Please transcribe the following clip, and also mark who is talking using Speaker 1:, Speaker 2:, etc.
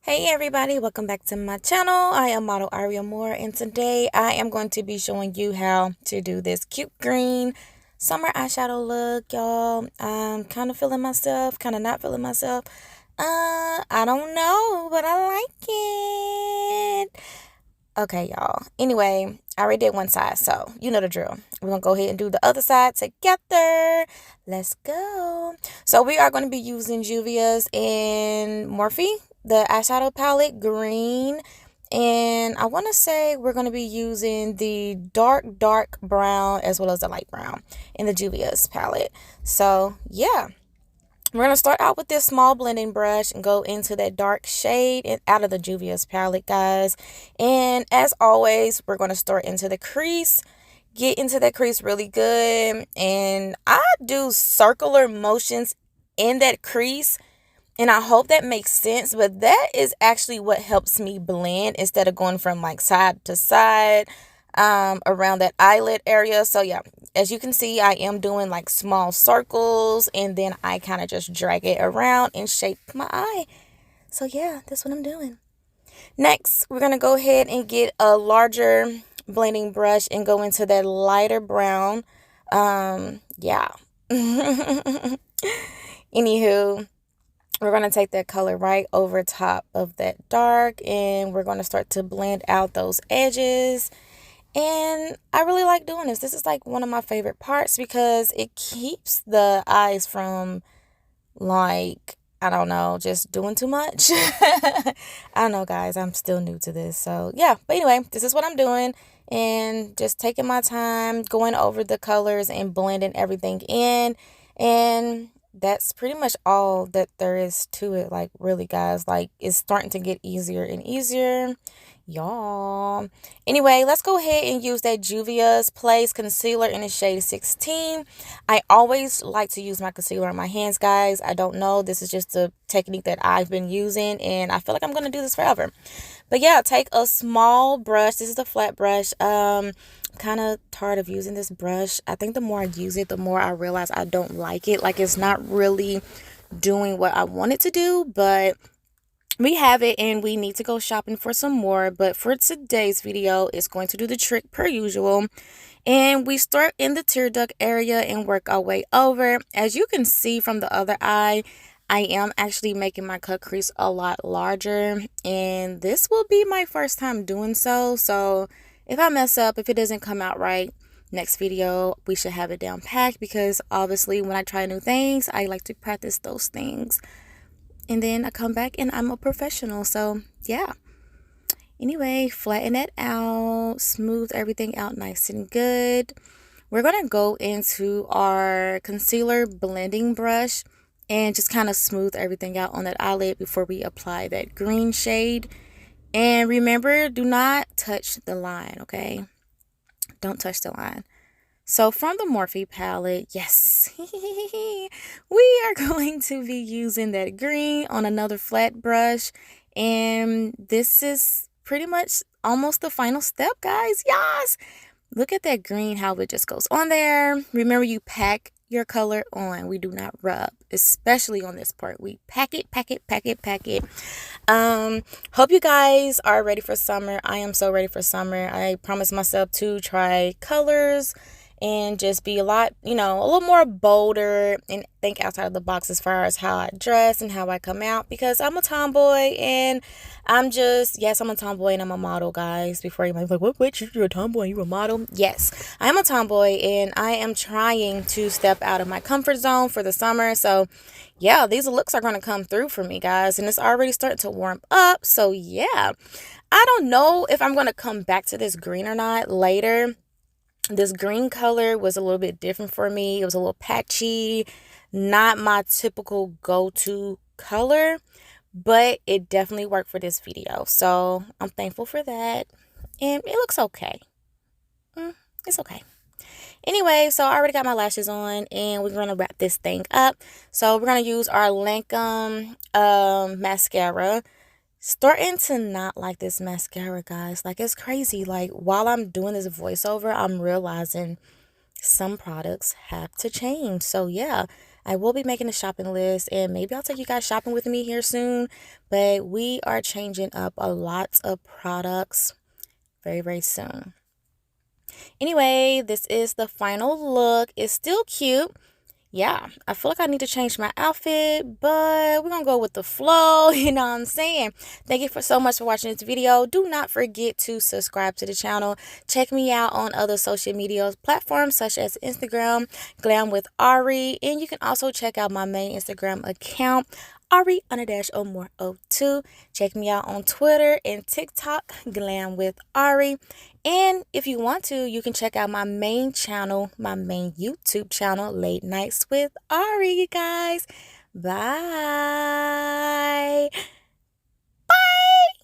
Speaker 1: Hey everybody, welcome back to my channel. I am modelarieamore, and today I am going to be showing you how to do this cute green summer eyeshadow look, y'all. I'm kind of feeling myself, kind of not feeling myself. I don't know, but I like it. Okay, y'all. Anyway, I already did one side, so you know the drill. We're going to go ahead and do the other side together. Let's go. So we are going to be using Juvia's and Morphe, the eyeshadow palette, green. And I want to say we're going to be using the dark brown as well as the light brown in the Juvia's palette. So, yeah. We're going to start out with this small blending brush and go into that dark shade and out of the Juvia's palette, guys. And as always, we're going to start into the crease. Get into that crease really good. And I do circular motions in that crease. And I hope that makes sense. But that is actually what helps me blend instead of going from like side to side around that eyelid area. So yeah, as you can see, I am doing like small circles and then I kind of just drag it around and shape my eye. So yeah, that's what I'm doing. Next, we're gonna go ahead and get a larger blending brush and go into that lighter brown. Yeah. Anywho, we're going to take that color right over top of that dark and we're going to start to blend out those edges. And I really like doing this. This is like one of my favorite parts because it keeps the eyes from, like, I don't know, just doing too much. I don't know, guys. I'm still new to this. So, yeah. But anyway, this is what I'm doing. And just taking my time, going over the colors and blending everything in. And that's pretty much all that there is to it. Like, really, guys. Like, it's starting to get easier and easier. Y'all. Anyway, let's go ahead and use that Juvia's Place concealer in the shade 16. I always like to use my concealer on my hands, guys. I don't know. This is just a technique that I've been using, and I feel like I'm going to do this forever. But yeah, take a small brush. This is a flat brush. Kind of tired of using this brush. I think the more I use it, the more I realize I don't like it. Like, it's not really doing what I want it to do, but we have it and we need to go shopping for some more. But for today's video, it's going to do the trick per usual. And we start in the tear duct area and work our way over. As you can see from the other eye, I am actually making my cut crease a lot larger. And this will be my first time doing so. So if I mess up, if it doesn't come out right, next video, we should have it down packed. Because obviously when I try new things, I like to practice those things. And then I come back and I'm a professional. So yeah. Anyway, flatten it out, smooth everything out nice and good. We're going to go into our concealer blending brush and just kind of smooth everything out on that eyelid before we apply that green shade. And remember, do not touch the line, okay? Don't touch the line. So from the Morphe palette, yes, we are going to be using that green on another flat brush. And this is pretty much almost the final step, guys. Yes. Look at that green, how it just goes on there. Remember, you pack your color on. We do not rub, especially on this part. We pack it, pack it, pack it, pack it. Hope you guys are ready for summer. I am so ready for summer. I promised myself to try colors and just be a lot, a little more bolder and think outside of the box as far as how I dress and how I come out, because I'm a tomboy and I'm a tomboy and I'm a model, guys. Before you're like, what, you're a tomboy, you're a model? Yes, I am a tomboy and I am trying to step out of my comfort zone for the summer. So yeah, these looks are going to come through for me, guys, and it's already starting to warm up. So yeah, I don't know if I'm going to come back to this green or not later. This green color was a little bit different for me. It was a little patchy, not my typical go-to color, but it definitely worked for this video. So I'm thankful for that. And it looks okay. It's okay. Anyway, so I already got my lashes on and we're going to wrap this thing up. So we're going to use our Lancome mascara. Starting to not like this mascara, guys. Like, it's crazy. Like, while I'm doing this voiceover, I'm realizing some products have to change. So yeah, I will be making a shopping list, and maybe I'll take you guys shopping with me here soon. But we are changing up a lot of products very, very soon. Anyway, this is the final look. It's still cute. Yeah, I feel like I need to change my outfit, but we're gonna go with the flow. You know what I'm saying? Thank you so much for watching this video. Do not forget to subscribe to the channel. Check me out on other social media platforms such as Instagram, Glam with Ari, and you can also check out my main Instagram account, Ari_Amore02. Check me out on Twitter and TikTok, Glam with Ari. And if you want to, you can check out my main channel, my main YouTube channel, Late Nights with Ari, you guys. Bye. Bye.